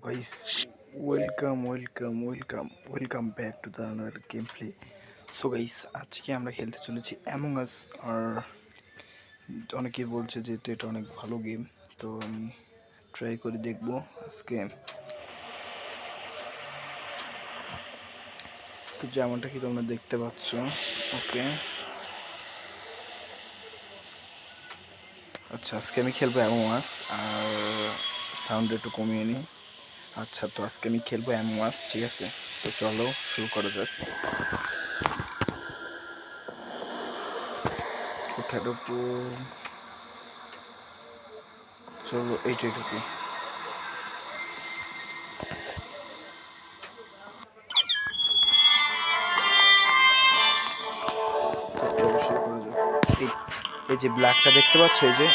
guys, welcome back to the another gameplay. So guys, আজকে আমরা খেলতে চলেছি অ্যামং আস। আর অনেকেই বলছে যে এটা অনেক ভালো গেম, তো আমি ট্রাই করে দেখবো আজকে। তো যেমনটা কি তোমরা দেখতে পাচ্ছ, ওকে আচ্ছা, আজকে আমি খেলবো অ্যামং আস। আর সাউন্ড একটু কমিয়ে নিই। আচ্ছা, তো আজকে আমি খেলবো অ্যামং আস, ঠিক আছে? তো চলো শুরু করা যাক। কোথায় ঢুকবো? চলো এইটাই ঢুকি। চলো শুরু করা যাক। এই যে ব্ল্যাকটা দেখতে পাচ্ছ, এই যে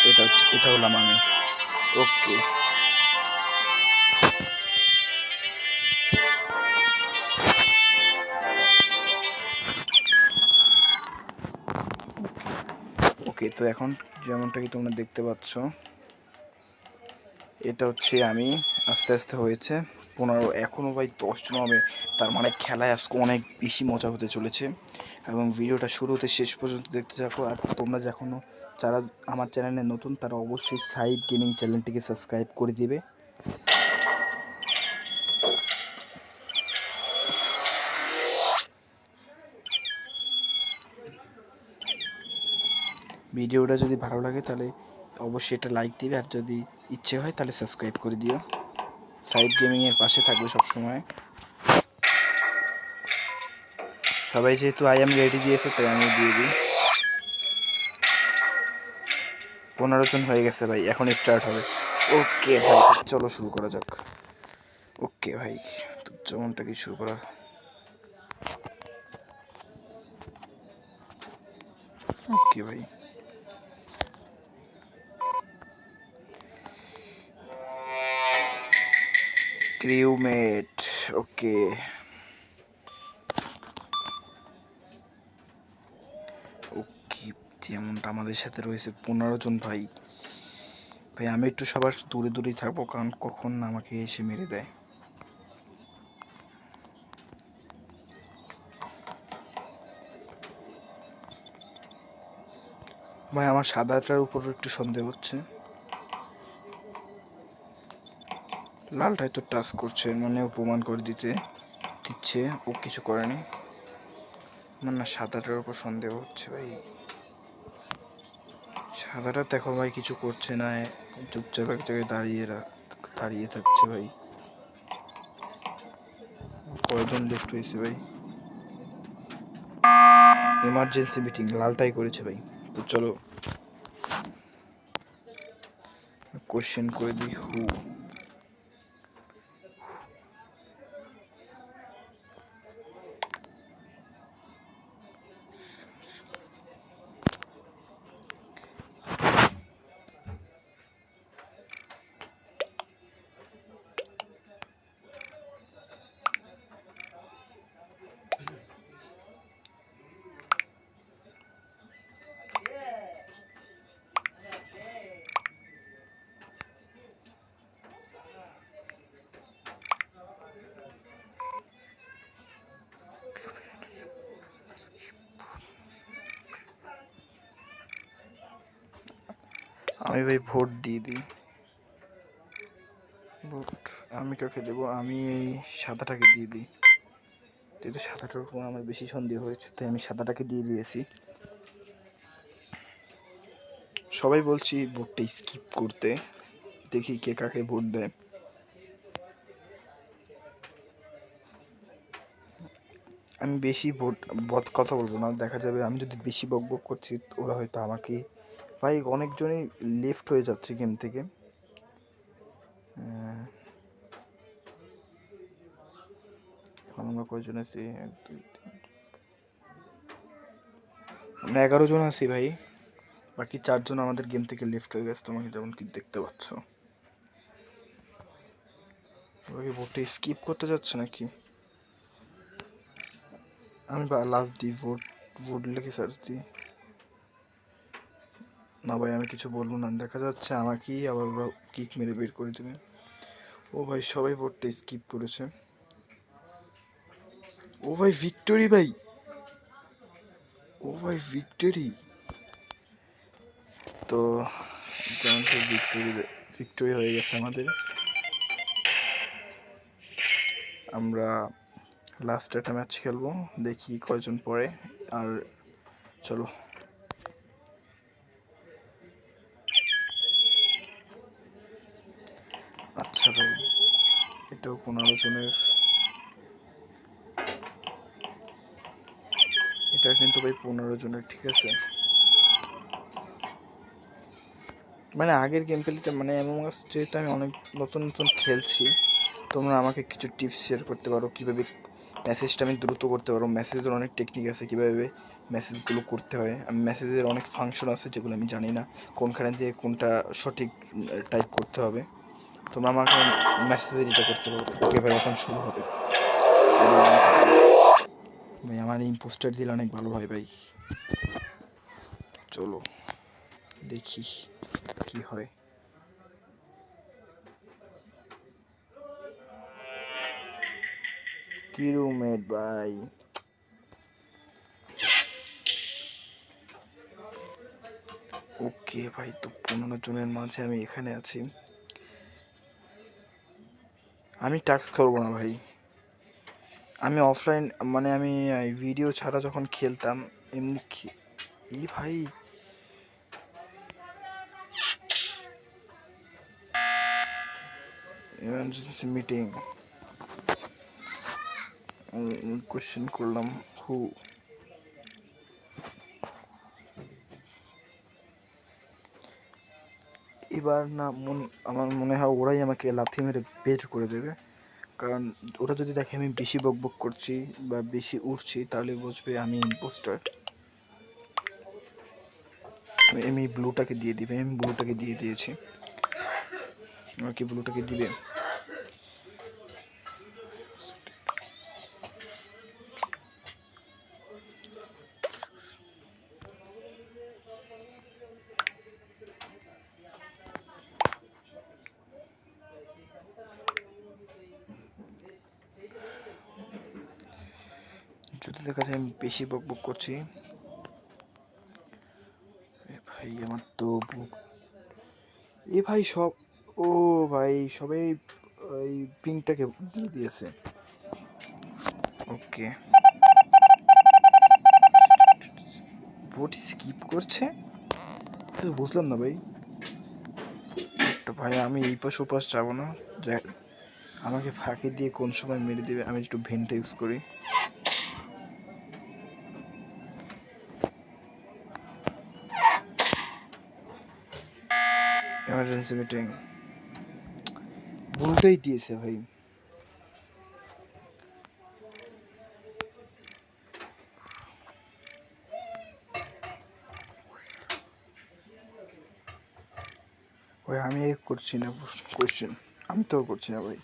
এটা হলাম আমি। ওকে, ওকে তো এখন যেমনটা কি তোমরা দেখতে পাচ্ছ, এটা হচ্ছে আমি। আস্তে আস্তে হয়েছে 15, এখনও ভাই 10 জন হবে। তার মানে খেলায় আজকে অনেক বেশি মজা হতে চলেছে। এবং ভিডিওটা শুরু হতে শেষ পর্যন্ত দেখতে থাকো। আর তোমরা যখন যারা আমার চ্যানেলে নতুন, তারা অবশ্যই সাইব গেমিং চ্যানেলটিকে সাবস্ক্রাইব করে দিবে। ভিডিওটা যদি ভালো লাগে তাহলে অবশ্যই এটা লাইক দিবে, আর যদি ইচ্ছে হয় তাহলে সাবস্ক্রাইব করে দিও। সাইব গেমিংয়ের পাশে থাকবে সবসময়। সবাই যেহেতু আই এম রেডি দিয়েছে, তাই আমি দিয়ে দিই। 15 জন হয়ে গেছে ভাই, এখন স্টার্ট হবে। ওকে ভাই, চলো শুরু করা যাক। ওকে ভাই, তো যেমনটা কি শুরু করা। ওকে ভাই, ক্রিউমেট। ওকে, ওকে যেমনটা আমাদের সাথে রয়েছে 15 জন ভাই। ভাই আমি একটু সবার দূরে দূরেই থাকবো, কারণ কখন আমাকে এসে মেরে দেয়। ভাই আমার সাদাটার উপর একটু সন্দেহ হচ্ছে। লালটাই তো টাচ করছে, মানে ও প্রমাণ করে দিচ্ছে ও কিছু করেনি। আমার না সাদাটার উপর সন্দেহ হচ্ছে ভাই। সাদাটা দেখো ভাই কিছু করছে না, চুপচাপ এক জায়গায় দাঁড়িয়ে থাকছে ভাই। কয়জন লেফট হয়েছে ভাই? এমার্জেন্সি মিটিং লালটাই করেছে ভাই। তো চলো কোশ্চেন করে দিই, হু। আমি ভাই ভোট দিয়ে দিই। ভোট আমি কাকে দেবো? আমি এই সাদাটাকে দিয়ে দিই। যেহেতু সাদাটার উপর আমার বেশি সন্দেহ হয়েছে, তাই আমি সাদাটাকে দিয়ে দিয়েছি। সবাই বলছি ভোটটা স্কিপ করতে, দেখি কে কাকে ভোট দেয়। আমি বেশি কথা বলবো না, দেখা যাবে আমি যদি বেশি বক করছি ওরা হয়তো আমাকে। ভাই অনেকজনই লেফট হয়ে যাচ্ছে গেম থেকে। এখন আমরা কয়জন আছি? 1 2 3, আমরা 11 জন আছি ভাই। বাকি 4 জন আমাদের গেম থেকে লেফট হয়ে গেছে, তোমাকে যেমন কি দেখতে পাচ্ছ। ওকে, ভোটটা স্কিপ করতে যাচ্ছে নাকি? আমি লাস্ট দিই, ভোট লিখে সার্চ দিই। না ভাই আমি কিছু বলবো না, দেখা যাচ্ছে আমাকেই আবার ওরা কিক মেরে বের করে দেবে। ও ভাই সবাই ভোটটা স্কিপ করেছে। ও ভাই ভিক্টোরি ভাই, ও ভাই ভিক্টোরি। তো ভিক্টোরি ভিক্টোরি হয়ে গেছে আমাদের। আমরা লাস্ট একটা ম্যাচ খেলবো, দেখি কয়জন পড়ে। আর চলো। আচ্ছা ভাই, এটাও 15 জনের। এটা কিন্তু ভাই 15 জনের, ঠিক আছে। মানে আগের গেম প্লেটা মানে অ্যামং আস যেহেতু আমি অনেক নতুন নতুন খেলছি, তোমরা আমাকে কিছু টিপস শেয়ার করতে পারো কীভাবে মেসেজটা আমি দ্রুত করতে পারো। মেসেজের অনেক টেকনিক আছে কীভাবে মেসেজগুলো করতে হয়। আমি মেসেজের অনেক ফাংশন আছে যেগুলো আমি জানি না, কোনখানে দিয়ে কোনটা সঠিক টাইপ করতে হবে। তোমরা আমাকে মেসেজের এটা করতে পারো। ওকে ভাই, এখন শুরু হবে। ভাই আমার ইম্পোস্টার দিলে অনেক ভালো হয় ভাই। চলো দেখি কি হয়। কি রুমমেট ভাই, ওকে ভাই। তো 15 জনের মাঝে আমি এখানে আছি। আমি টাস্ক করবো না ভাই, আমি অফলাইন মানে আমি ভিডিও ছাড়া যখন খেলতাম এমনি এই ভাই এমার্জেন্সি মিটিং কোশ্চেন করলাম হু। এবার না আমার মনে হয় ওরাই আমাকে লাথি মেরে বের করে দেবে, কারণ ওরা যদি দেখে আমি বেশি বকবক করছি বা বেশি উঠছি তাহলে বুঝবে আমি ইম্পোস্টার। আমি ব্লুটাকে দিয়ে দিবে, আমি ব্লুটাকে দিয়ে দিয়েছি। আমাকে ব্লুটাকে দিবে। যদি দেখা যায় আমি বেশি বকবক করছি, ভাই আমার তো বুক, এ ভাই সব, ও ভাই সবাই ওই পিংটাকে দিয়ে দিয়েছে। ওকে, ভোট স্কিপ করছে, বুঝলাম না ভাই। তো ভাই আমি এই পাশ ওপাশ যাবো না, আমাকে ফাঁকি দিয়ে কোন সময় মেরে দেবে। আমি একটু ভেন্ট ইউজ করি। এমার্জেন্সি মিটিং ভুলটাই দিয়েছে ভাই। ভাই আমি করছি না কোয়েশ্চেন, আমি তো করছি না ভাই।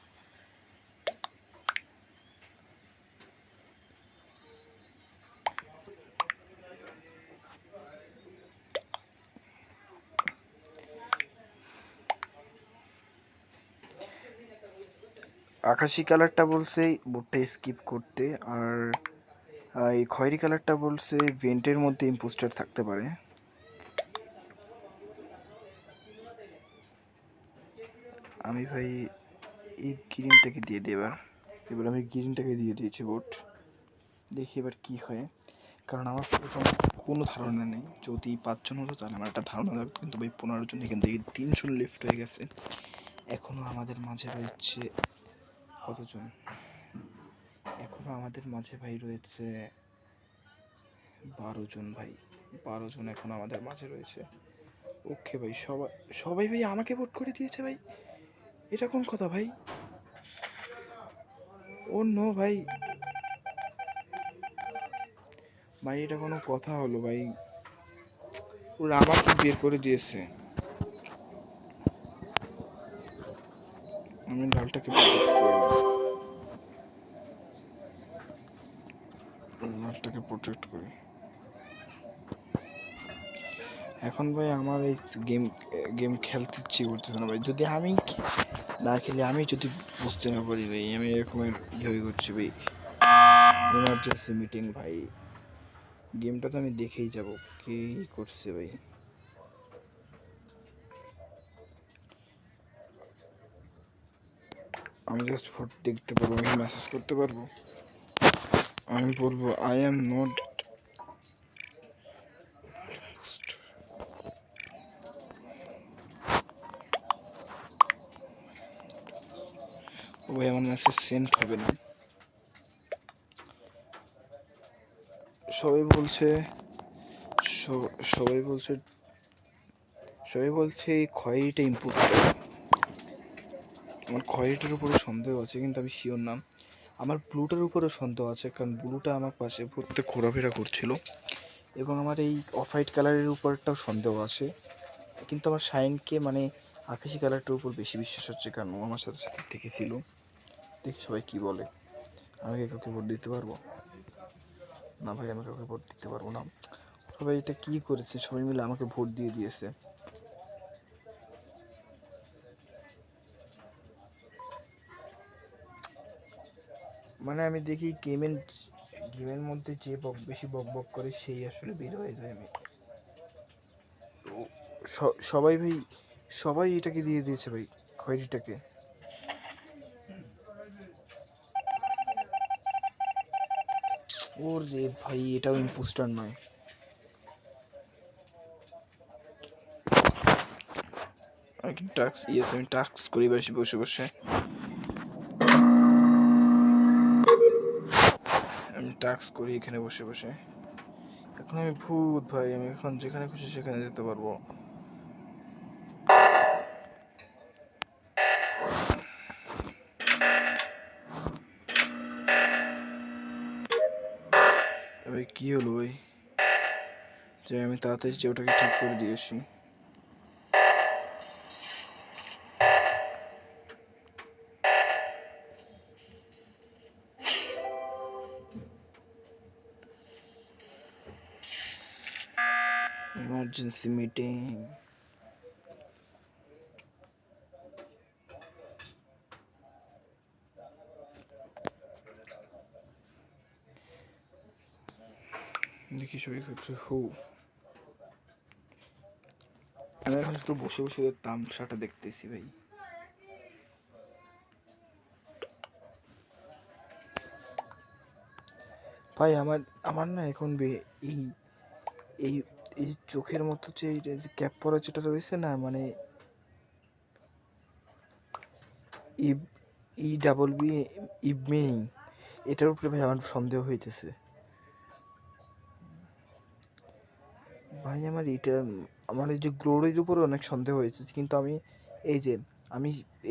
আকাশি কালারটা বলছে বুটটা স্কিপ করতে, আর এই খয়েরি কালারটা বলছে ভেন্টের মধ্যে ইম্পোস্টার থাকতে পারে। আমি ভাই এই গ্রিনটাকে দিয়ে দিই এবার। এবার আমি গ্রিনটাকে দিয়ে দিয়েছি ভোট, দেখি এবার কি হয়। কারণ আমার কোনো ধারণা নেই, যদি 5 জন হতো তাহলে আমার একটা ধারণা থাকতো, কিন্তু ভাই 15 জন, এখান থেকে 3 জন লেফট হয়ে গেছে। এখনও আমাদের মাঝে রয়েছে কতজন, এখনও আমাদের মাঝে ভাই রয়েছে 12 জন ভাই, 12 জন এখন আমাদের মাঝে রয়েছে। ওকে ভাই, সবাই সবাই ভাই আমাকে ভোট করে দিয়েছে ভাই, এটা কোন কথা ভাই? ও নো ভাই, ভাই এটা কোনো কথা হলো ভাই? ওরা আমাকে বের করে দিয়েছে। আমি লালটাকে প্রোটেক্ট করি। এখন ভাই আমার এই গেম খেলতে ইচ্ছে করতেছে না ভাই। যদি আমি না খেলে আমি যদি বুঝতে না পারি ভাই, আমি এরকম ইয়ে হয়ে করছি ভাই। ইমার্জেন্সি মিটিং ভাই, গেমটা তো আমি দেখেই যাব কি করছে ভাই। আমি জাস্ট ভোট দেখতে পারবো, আমি মেসেজ করতে পারবো, আমি বলবো আই এম নট। ভাই আমার মেসেজ সেন্ড হবে না। সবাই বলছে সবাই বলছে সবাই বলছে এই খয়েরিটা ইম্পোস্টার। আমার খয়েরিটার উপরে সন্দেহ আছে, কিন্তু আমি শিওর না। আমার ব্লুটার উপরে সন্দেহ আছে, কারণ ব্লুটা আমার পাশে পড়তে ঘোরাফেরা করছিল, এবং আমার এই অফ হোয়াইট কালারের উপরটাও সন্দেহ আছে, কিন্তু আমার শাইনকে মানে আকাশি কালারটার উপর বেশি বিশ্বাস হচ্ছে, কারণ ও আমার সাথে সাথে দেখেছিল। দেখি সবাই কী বলে। আমি কি কাউকে ভোট দিতে পারবো? না ভাই, আমি কাউকে ভোট দিতে পারবো না। সবাই এটা কী করেছে, সবাই মিলে আমাকে ভোট দিয়ে দিয়েছে। মানে আমি দেখি গেমের মধ্যে যে বেশি বক বক করে সেই আসলে বের হয়ে যায়। আমি সবাই ভাই, সবাই এটাকে দিয়ে দিয়েছে ভাই, খয়েরিটাকে। ওর রে ভাই, এটাও ইম্পোস্টার নয়। আমি টাস্ক করি বসে বসে বসে, আমি টাস্ক করি এখানে বসে বসে। এখন আমি ভূত ভাই, আমি এখন যেখানে খুশি সেখানে যেতে পারবো। ভাই কী হলো ভাই, যে আমি তাড়াতাড়ি যে ওটাকে ঠিক করে দিয়েছি। Emergency meeting. দেখি সবাই করছে হু। আমি এখন শুধু বসে বসে তামসাটা দেখতেছি ভাই। ভাই আমার আমার না এখন এই এই এই চোখের মতো যে ক্যাপ পরা যেটা রয়েছে না, মানে বি ইভনিং, এটার উপরে ভাই আমার সন্দেহ হইতেছে ভাই। আমার এই যে গ্লোরির উপরে অনেক সন্দেহ হয়েছে, কিন্তু আমি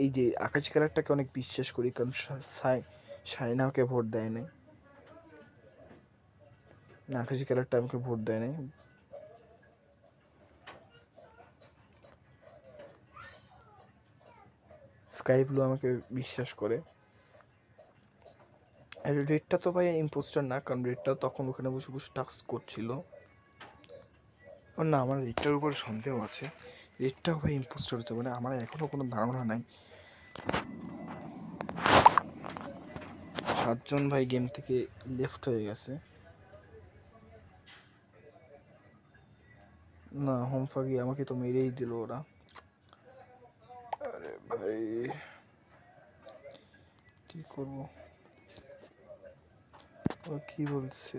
এই যে আকাশ কালারটাকে অনেক বিশ্বাস করি, কারণ সাইনাকে ভোট দেয় নাই, না আকাশি কালারটা আমাকে ভোট দেয় নাই। স্কাই ব্লু আমাকে বিশ্বাস করে। রেডটা তো ভাই ইম্পোস্টার না, কারণ রেডটা তখন ওখানে বসে বসে টাস্ক করছিল। না, আমার রেডটার উপরে সন্দেহ আছে, রেডটাও ভাই ইম্পোস্টার হতে পারে, আমার এখনও কোনো ধারণা নাই। 7জন ভাই গেম থেকে লেফট হয়ে গেছে। না, হোমফাগি আমাকে তো মেরেই দিল ওরা। আরে ভাই কি করব, ও কি বলছে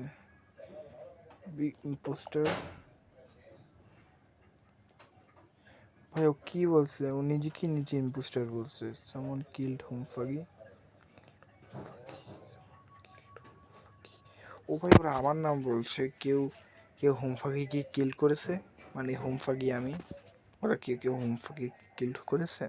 বিগ ইম্পোস্টার? ভাই ও কি বলছে, ও নিজে ইম্পোস্টার বলছে। সামন কিল্ড হোমফাগি। ও ভাই ওরা আমার নাম বলছে, কেউ কেউ হোমফাগিকে কিল করেছে, মানে হোমফাগি আমি, ওরা কেউ হোমফাগি কিল করেছে।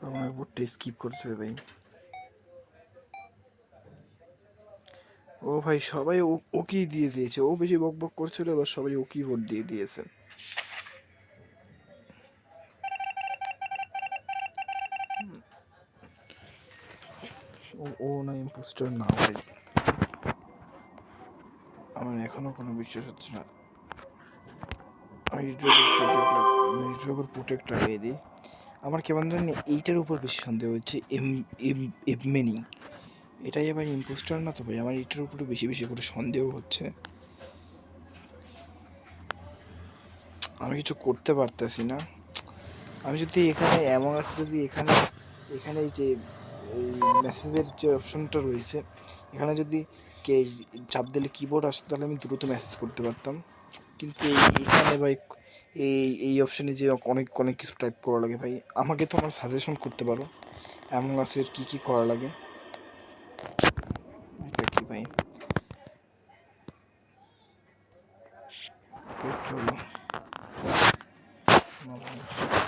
আমার ভোটটা স্কিপ করতে হবে ভাই। ও ভাই সবাই ওকেই দিয়ে দিয়েছে, ও বেশি বক বক করছিল, এবার সবাই ওকেই ভোট দিয়ে দিয়েছে। ও ও না ইম্পোস্টার না ভাই, আমার এখনো কোনো বিশ্বাস হচ্ছে না। আমি এটার উপর প্রোটেক্ট লাগিয়ে দিই। আমার কেমন জানি এইটার উপর বেশি সন্দেহ হচ্ছে, এমনি এটাই আবার ইম্পোস্টার না তো ভাই, আমার এটার উপরে বেশি বেশি করে সন্দেহ হচ্ছে। আমি কিছু করতে পারতেছি না। আমি যদি এখানে এমন আছে, যদি এখানে এখানে এই যে এই মেসেজের যে অপশনটা রয়েছে, এখানে যদি কে চাপ দিলে কিবোর্ড আসতো তাহলে আমি দ্রুত মেসেজ করতে পারতাম। কিন্তু এখানে ভাই এই অপশানে যে অনেক অনেক কিছু টাইপ করা লাগে ভাই। আমাকে তো আমার সাজেশন করতে পারো এমন গাছের কী কী করা লাগে। এটা কি ভাই,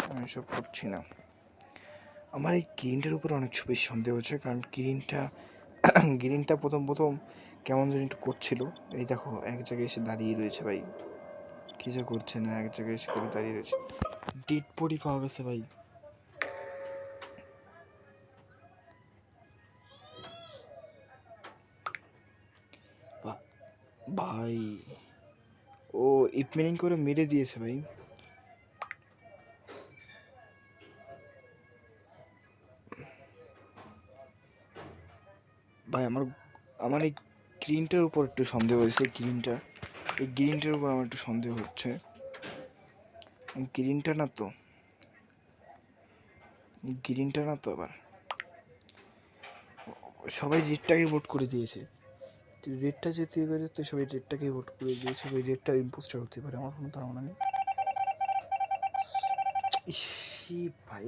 আমি এসব করছি না। আমার এই গ্রিনটার উপর অনেক বেশি সন্দেহ হচ্ছে, কারণ গ্রিনটা প্রথম প্রথম কেমন যেন একটু করছিল। এই দেখো এক জায়গায় এসে দাঁড়িয়ে রয়েছে ভাই, কিছু করছে না, এক জায়গায় এসে করে দাঁড়িয়ে রয়েছে। ডেড বডি পাওয়া গেছে ভাই। ভাই ও ইপমিনিং করে মেরে দিয়েছে ভাই। ভাই আমার আমার এই গ্রিনটার উপর একটু সন্দেহ হয়েছে। এই গ্রিনটার উপর আমার একটু সন্দেহ হচ্ছে। গ্রিনটা না তো, আবার সবাই রেডটাকে ভোট করে দিয়েছে। রেডটা যেতে পারে তো সবাই রেডটাকেই ভোট করে দিয়েছে ভাই। রেডটা ইম্পোস্টার হতে পারে, আমার কোনো ধারণা নেই। ইসি ভাই,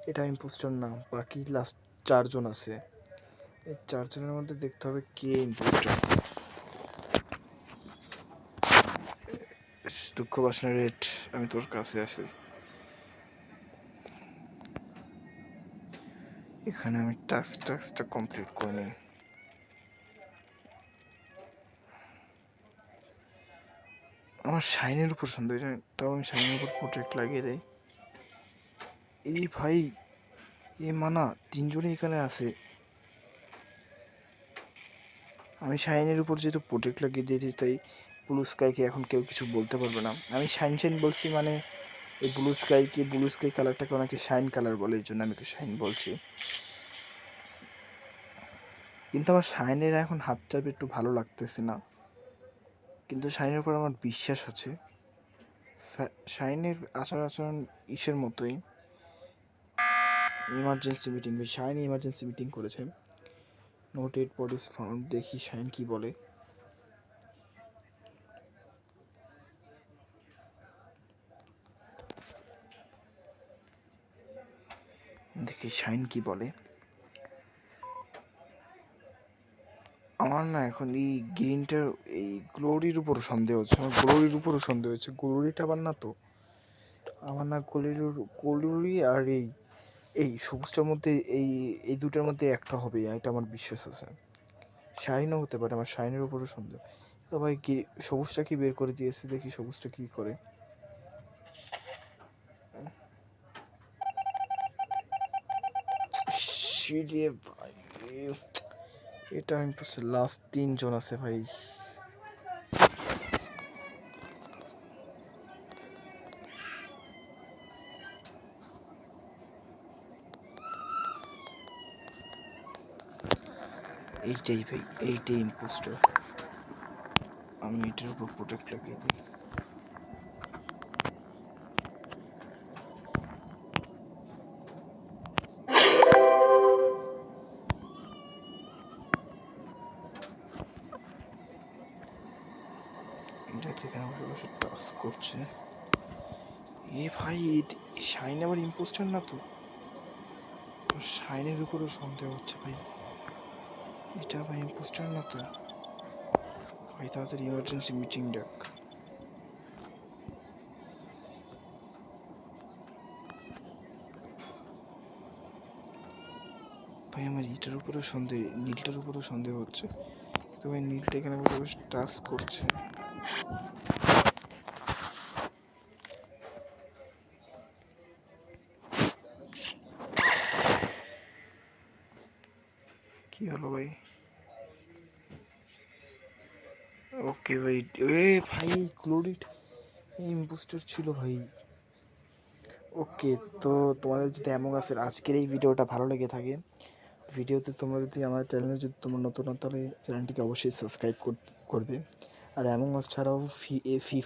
এটা ইম্পোস্টার না, বাকি লাস্ট 4 জন আছে। এই 4 জনের মধ্যে দেখতে হবে কে ইম্পোস্টার। দুঃখ বাসনা রেড, আমি তোর কাছে আসি। এখানে আমি টাস্কটা কমপ্লিট করে নিই। আমার শাইনের উপর সন্দেহ, তাও আমি শাইনের উপর প্রোটেক্ট লাগিয়ে দেই। এই ভাই এ মানা 3 জনই এখানে আছে। আমি শাইনের উপর যেহেতু প্রোটেক্ট লাগিয়ে দিয়েছি, তাই ব্লু স্কাইকে এখন কেউ কিছু বলতে পারবে না। আমি শাইন বলছি, মানে এই ব্লু স্কাই কালারটাকে অনেকে শাইন কালার বলে, এই জন্য আমি তো শাইন বলছি। কিন্তু আমার শাইনের এখন হাত চাপে একটু ভালো লাগতেছে না, কিন্তু শাইনের উপর আমার বিশ্বাস আছে। শাইনের আচরণ ইসের মতোই, emergency meeting. Shine emergency meeting করেছে। No dead bodies found. দেখি শাইন কি বলে। আমার না এখন এই গ্রিনটার এই গ্লোরির উপর সন্দেহ হচ্ছে। আমার গ্লোরির উপরও সন্দেহ হচ্ছে। গ্লোরিটা আবার না তো, আমার না গ্লোরি আর এই সবুজটার মধ্যে এই দুটার মধ্যে একটা হবে, এটা আমার বিশ্বাস আছে। শাইনও হতে পারে, আমার শাইনের উপরও সন্দেহ। তো ভাই কি সবুজটা কি বের করে দিয়েছে, দেখি সবুজটা কি করে। ভাই এটা আমি বুঝতে, লাস্ট 3 জন আছে ভাই। এইটাই ইম্পোস্টার। আমি এটার উপর প্রোটেক্ট লাগিয়ে দিই। এটা এখানে বসে বসে টাস্ক করছে। এ ভাই শাইন আবার ইম্পোস্টার না তো, শাইনের উপরও সন্দেহ হচ্ছে ভাই। এটা আবার ইম্পোস্টার না তো ভাই, তাড়াতাড়ি ইমার্জেন্সি মিটিং ডাক। ভাই আমার নীলটার উপরেও সন্দেহ হচ্ছে। তো ভাই নীলটা এখানে বসে বসে টাস্ক করছে। কি হলো ভাই? ওকে ভাই, এ ভাই ক্লোরিট ইম্পোস্টার ছিল ভাই। ওকে, তো তোমাদের যদি অ্যামং আসের আজকের এই ভিডিওটা ভালো লেগে থাকে, ভিডিওতে তোমরা যদি আমার চ্যানেলে যদি তোমরা নতুন হও তাহলে চ্যানেলটিকে অবশ্যই সাবস্ক্রাইব করবে। আর অ্যামং আস ছাড়াও ফিফা